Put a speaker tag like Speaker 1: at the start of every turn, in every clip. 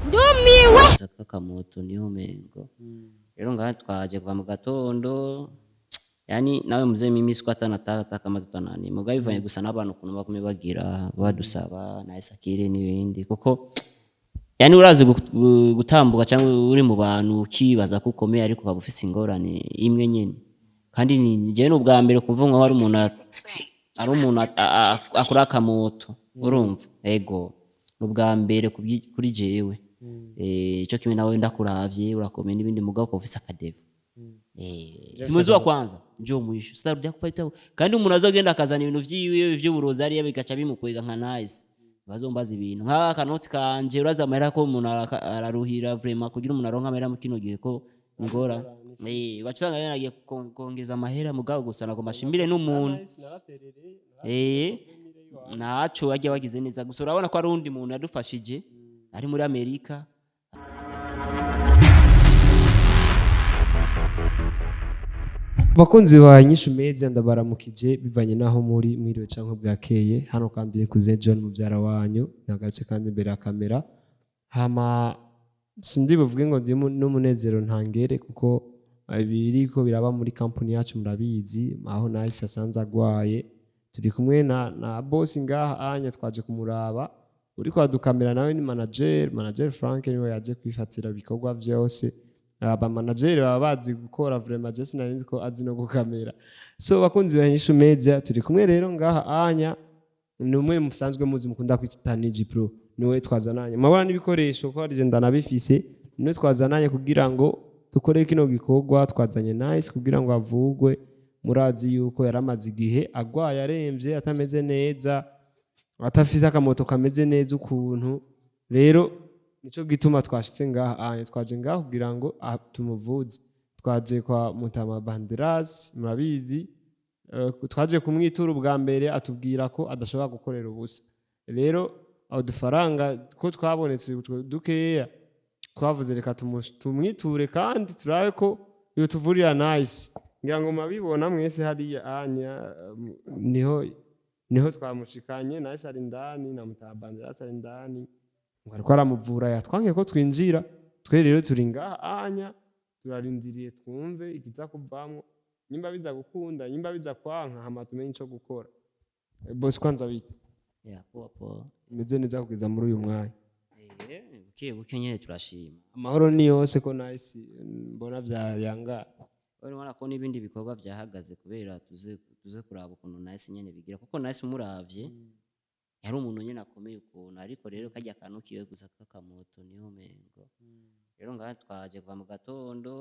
Speaker 1: ndumiwe
Speaker 2: Zaka moto niho mengo rero ngaha twaje kuva mu gatondo yani nawe muze mimisi ko atanataka kama tutanani mugabe bivanye gusa n'abantu kuntu bakomeye bagira badusaba na esakire n'ibindi kuko yani urazi gutambuka cyangwa uri mu bantu ukibaza ko ukomeye ariko ukaba ufise ingorane imwe nyene kandi je n'ubwa mbere kuvunwa hari umuntu akora akamoto urumva ego n'ubwa mbere kuri jewe ico kimwe nawe ndakuravye urakomeye n'ibindi mugabo ko ufise akadevo si mwezi wa kwanza njoo mwisho sitarudia kufaita kandi umuntu azogenda akazana ibintu vyiwe vy'uburozi ari bigaca bimukwega nka nice bazombaza ibintu nka kanoti kanje uraza amahera ko umuntu araruhira vraiment kugira umuntu aronka amahera mu kino gihe ko ngora bacanga yanagiye kongeza amahera mugabo gusa nako mashimbire n'umuntu naco yagiye wagize neza gusa urabona ko ari undi muntu yadufashije ari muri Amerika.
Speaker 3: Bakunzi ba Inyishu Media ndabaramukije bivanye naho muri mwiriwe canke bwakeye hano kandi ni kuze John mubyara wanyu nagatse kandi imbere ya kamera hama sindi buvuge ngo ndi n'umunezero ntangere kuko biriko biraba muri company yacu murabizi aho nahise asanze agwaye turi kumwe na boss ngaha anya twaje kumuraba uri kwa dukamera nawe ni manager Frank niwe yaje kwifatira bikorwa byose aba manager baba bazi gukora vraiment je sinarinzi ko azi no gukamera so bakunzi ba Inyishu Media turi kumwe rero ngaha anya numwe musanzwe muzi mukunda kwita Niji Pro niwe twazananye mabana n'ibikoresho ko ari ndana bifise niwe twazananye kugira ngo dukore kino gikorwa twazanye nice kugira ngo avugwe murazi yuko yaramaze igihe agwaye aremvye atameze neza atafise akamoto kameze neza ukuntu rero nico gituma twashitse ngaha twaje ngaha kugira ngo tumuvuze twaje kwa Mutama Banderas murabizi twaje kumwitura ubwa mbere atubwira ko adashobora gukorera ubusa rero aho dufaranga ko twabonetse dukeya twavuze reka tumwiture kandi turabe ko iyo tuvurira nice ngira ngo mabibona mwese hariya anya niho twamushikanye nice ari ndani na Mutama Banderas ari ndani ariko aramuvura yatwanke ko twinjira twe rero turi ngaha anya turarindiriye twumve ikiza kuvamwo nyimba biza gukunda nyimba biza kwanka hama tumenye ico gukora boss kwanza bita
Speaker 2: poa
Speaker 3: meze neza kugeza muri uyu mwanya
Speaker 2: buke nyene turashima
Speaker 3: amahoro ni yose ko nice mbona vyayanga
Speaker 2: urabona ko n'ibindi bikorwa byahagaze kubera tuze kuraba ukuntu nice nyene bigira kuko nice umuravye yari umuntu nyene akomeye ukuntu ariko rero kajya kantu kiwe gusa kakamoto niho mengo rero ngaha twaje kuva mu gatondo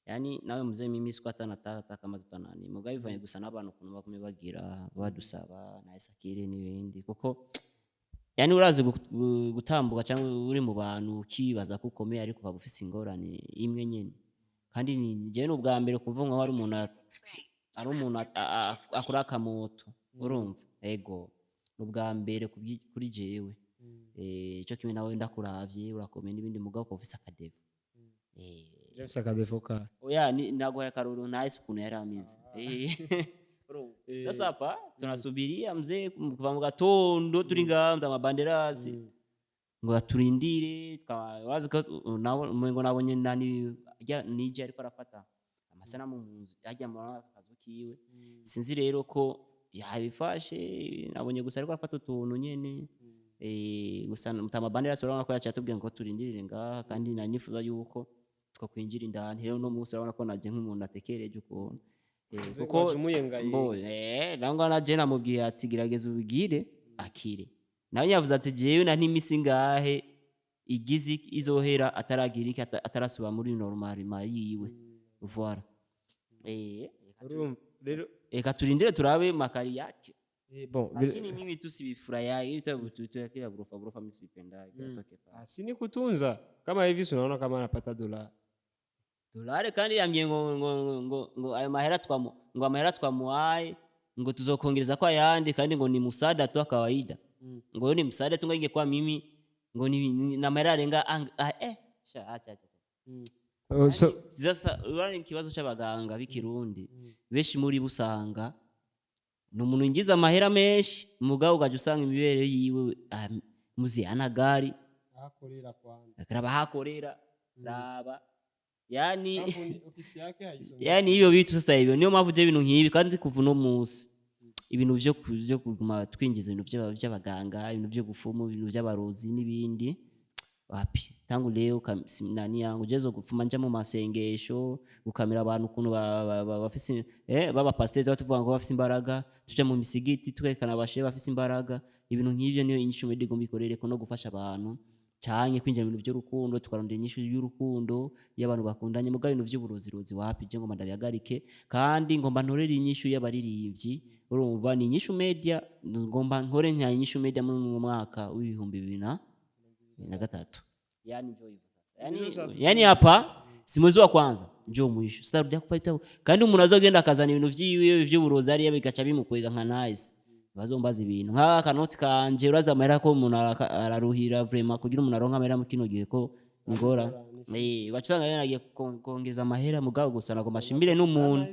Speaker 2: yani nawe muze mimisi ko atanataka kama tutanani mugabe bivanye gusa n'abantu kuntu bakomeye bagira badusaba na esakire n'ibindi kuko yani urazi gutambuka cyangwa uri mu bantu ukibaza ko ukomeye ariko ukaba ufise ingorane imwe nyene kandi je n'ubwa mbere kuvunwa hari umuntu akora akamoto urumva ego n'ubwa mbere kuri jewe ico kimwe nawe ndakuravye urakomeye n'ibindi mugabo ko ufise akadevo
Speaker 3: James akadevo ka
Speaker 2: oya nagoya karuru nice ukuntu yari amize sasa hapa tunasubiria mzee kuva mu gatondo turi ngamba amabanderas ngo turindire twawazi ko ngo nabonye nani nije ariko arafata amasana mu munzu yajya mu kazu kiwe sinzi rero ko yabifashe nabonye gusa ariko afata utuntu nyene gusa Mutama Banderas urabona ko yacatubwiye ngo turindirire ngaha kandi nanifuza yuko twakwinjira indani rero no munsi urabona ko naje nk'umuntu atekereje ukuntu kuko nangwa naje namubwiye ati girageza ubigire akire nawe yavuze ati jewe na ntimisi ngahe igizi izohera ataragira iki atarasuba muri normal yiwe voilà
Speaker 3: rero
Speaker 2: eka turindire turabe makari yake
Speaker 3: bon
Speaker 2: lakini mimi tu sibifurahia itabututu kila ghorofa mimi sipenda itoke pale
Speaker 3: si ni kutunza kama hivi unaona kama anapata dolari
Speaker 2: kandi yambye ngo ayo mahera ngo amahera twamuhaye ngo tuzokongereza kwa yandi kandi ngo ni musada tu kawaida ngo ni msaada tu ngenge kwa mimi ngo ni na mahera arenga acha
Speaker 3: so
Speaker 2: sasa urani ikibazo cy'abaganga b'ikirundi beshi muri busanga no muntu ingiza amahera menshi mugabo ugaje usanga imibere yiwe muzi anagari
Speaker 3: ahakorera kwanza
Speaker 2: akaraba hakorera raba yani
Speaker 3: ofisi yake haisomeshwi
Speaker 2: yani hivyo vitu sasa hivyo niyo mpamvu je ibintu nk'ibi kandi kuva no munsi ibintu byo kuguma twinjiza ibintu by'abaganga ibintu byo gufumu ibintu by'abarozi n'ibindi wapi tangu leo nani yangu jezo gufuma nja mu masengesho gukamera abantu kuntu bafise baba pasteur tuvuga ngo bafise imbaraga tuja mu misigiti twekana abashe bafise imbaraga ibintu nk'ivyo niyo inyishu medi gomba ikorere ko no gufasha abantu cyane kwinjira mu bintu by'urukundo tukarondera inyishu y'urukundo y'abantu bakundanye muga ibintu by'uburozirozi wapi je ngo mandabihagarike kandi ngomba ntorera inyishu y'abaririmbyi urumva ni inyishu media ngomba nkore nka inyishu media mu mwaka w'ibihumbi 2023 yani njoo hivyo sasa yani hapa si mwezi wa kwanza njoo mwisho sitarudia kufaita kandi umuntu azogenda akazana ibintu vyiwe vy'uburozi ari bigaca bimukwega nka nice bazombaza ibintu nka kanoti kanje uraza amahera ko umuntu araruhira vraiment kugira umuntu aronka amahera mu kino gihe ko ngora bacanga yanagiye kongeza amahera mugabo gusa nako mashimbire n'umuntu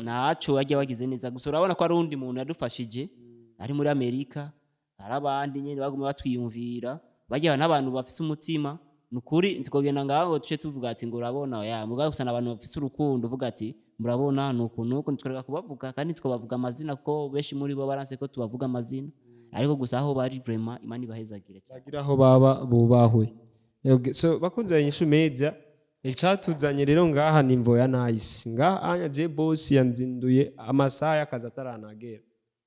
Speaker 2: naco yagiye bagize neza gusa urabona ko ari undi muntu yadufashije ari muri Amerika arabandi nyene baguma batwiyumvira bagiye n'abantu bafise umutima nukuri tukogenda ngaho tuce tuvuga ati ngo urabona ya mugabo gusa n'abantu bafise urukundo uvuga ati murabona nuko twereka kubavuga kandi tukabavuga amazina ko beshi muri bo baranse ko tubavuga amazina ariko gusa aho bari vraiment imani bahezagire
Speaker 3: bagira aho baba bubahwe so bakunze inyishu media icatuzanye rero ngaha nimvo ya nice ngaha anya je boss yanzinduye amasaha y'akazi ataranagera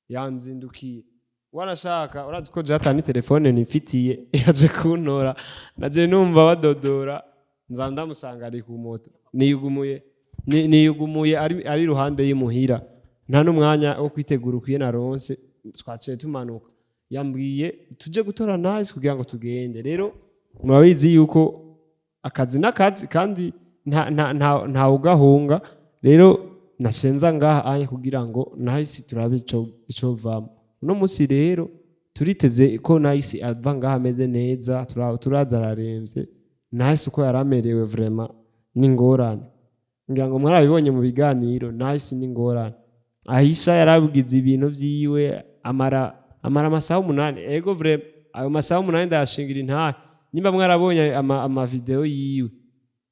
Speaker 3: yanzindukiye warashaka urazi ko jatani telefone nifitiye yaje kuntora naje numva badodora nzanda musanga ari ku moto niyugumuye ari ruhande y'imuhira nta numwanya wo kwitegura ukwiye na ronse twaciye tumanuka yambwiye tuje gutora nice kugira ngo tugende rero murabizi yuko akazi n'akazi kandi nta ugahunga rero nashenza ngaha anye kugira ngo nice turabe ico vamo uno musi rero turiteze ko nice ava ngaha ameze neza turaza araremvye nice uko yaramerewe vraiment n'ingorane ngira ngo mwarabibonye mu biganiro nice n'ingorane ahisha yarabugize ibintu vyiwe amara amasaha 8 ego vraiment ayo masaha 8 ndashingira intare nimba mwarabonye ama video yiwe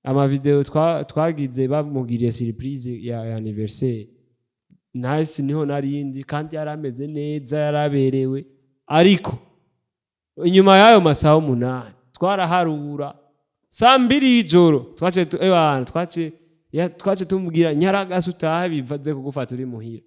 Speaker 3: ama video twagize bamugiriye surprise ya anniversaire nice niho narindi kandi yarameze neza yaraberewe ariko inyuma yayo masaha 8 twaraharura saa 2 y'ijoro twace tumubwira nyaragasa utahe bivaze kugufata uri muhira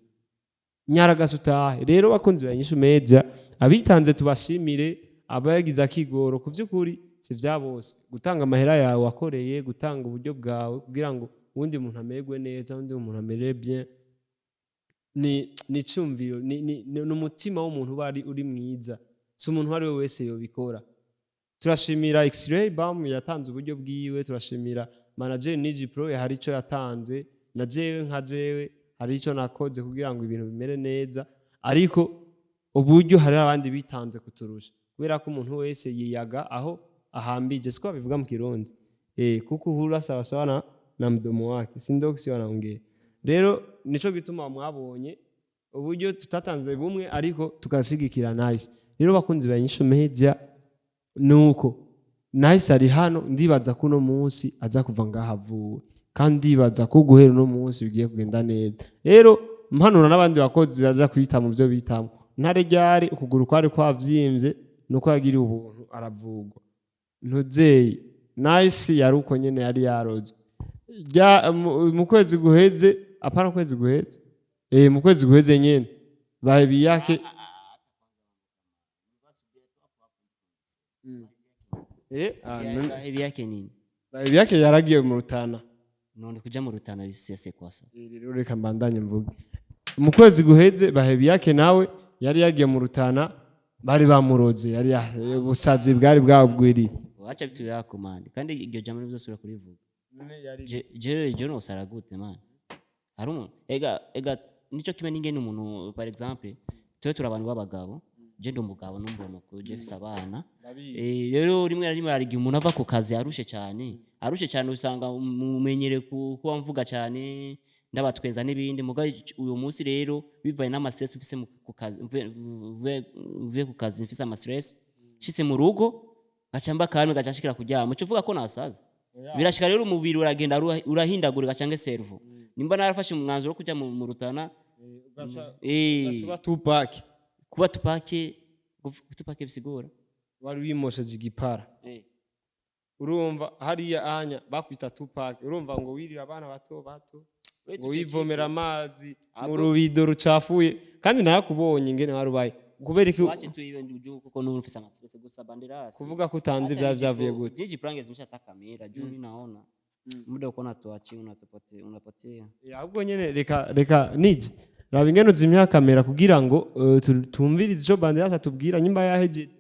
Speaker 3: nyaragasa utahe rero bakunzi banyishu media abitanze tubashimire abayagize akigoro ku by'ukuri si vya bose gutanga amahera yawe wakoreye gutanga uburyo bwawe kugira ngo undi muntu amerwe neza undi muntu amere bien ni cyumviro ni umutima w'umuntu bari uri mwiza si umuntu wari wese yobikora turashimira X-ray bam yatanze uburyo bwiwe turashimira manager Niji Pro hari ico yatanze na jewe nka jewe hari ico nakoze kugira ngo ibintu bimere neza ariko uburyo hari abandi bitanze kuturusha kubera ko umuntu wese yiyaga aho ahambije siko bivuga mu Kirundi kuko uhura sawa sawa na mdomo wake sindoksi wanaongea rero nico gituma mwabonye uburyo tutatanze bumwe ariko tukashigikira nice rero bakunzi banyishu media nuko nice ari hano ndibaza ko no munsi aza kuva ngahavuwe kandi ndibaza ko guhera no munsi bigiye kugenda neza rero mpanura n'abandi bakozi baza kwita mu byo bitamo ntare ryari ukuguru kwari kwavyimbye nuko yagiriye ubuntu aravugwa ntuzeye nice yari uko nyene yari yaroze mu kwezi guheze apana kwezi guheze mu kwezi guheze nyene bahebiyake
Speaker 2: bahebiyake nini
Speaker 3: bahebiyake yaragiye mu Rutana
Speaker 2: none kuja mu Rutana bisese kwasa
Speaker 3: rero reka mbandanye mvuge mu kwezi guheze bahebiyake nawe yari yagiye mu Rutana bari bamuroze yari ubusazi bwari bwabwiriye
Speaker 2: wacha bitu yako man kandi iryo jambo nibuza sura kurivuga je no saragute man harumo ega nico kimwe n'ingene umuntu par exemple twe turabantu b'abagabo je ndo mugabo n'umbono ko je fisa abana rero rimwe rimwe arigiye umuntu ava ku kazi arushe cyane usanga umenyere kuba mvuga cyane ndabatweza n'ibindi muga uyu munsi rero bivaye n'amastress mfise ku kazi mvuye ku kazi mfise amastress shitse mu rugo gacamba kalme gacashikira kuryama cyo vuga ko nasaza birashika rero umubiri uragenda urahindagurika canke servo nimba narafashe umwanzuro wo kujya mu rutana
Speaker 3: ugaca Tupac
Speaker 2: kuba Tupac bisigura
Speaker 3: wari wimosheje igipara urumva hariya anya bakwita Tupac urumva ngo wirira abana bato ngo wivomera amazi mu rubido rucafuye kandi nakubonye ingene warubaye kubera iki
Speaker 2: wache tu hiyo njuju kuko numfisa ngatsese gusa banderas
Speaker 3: kuvuga ko utanze vyavuye gute
Speaker 2: jiji prange zimeshata kamera juu ninaona muda uko natuachi unapotea
Speaker 3: ahubwo nyene reka nije raba ingene uzimya kamera kugira ngo tumvirize ico banderas atubwira nyimba yaheje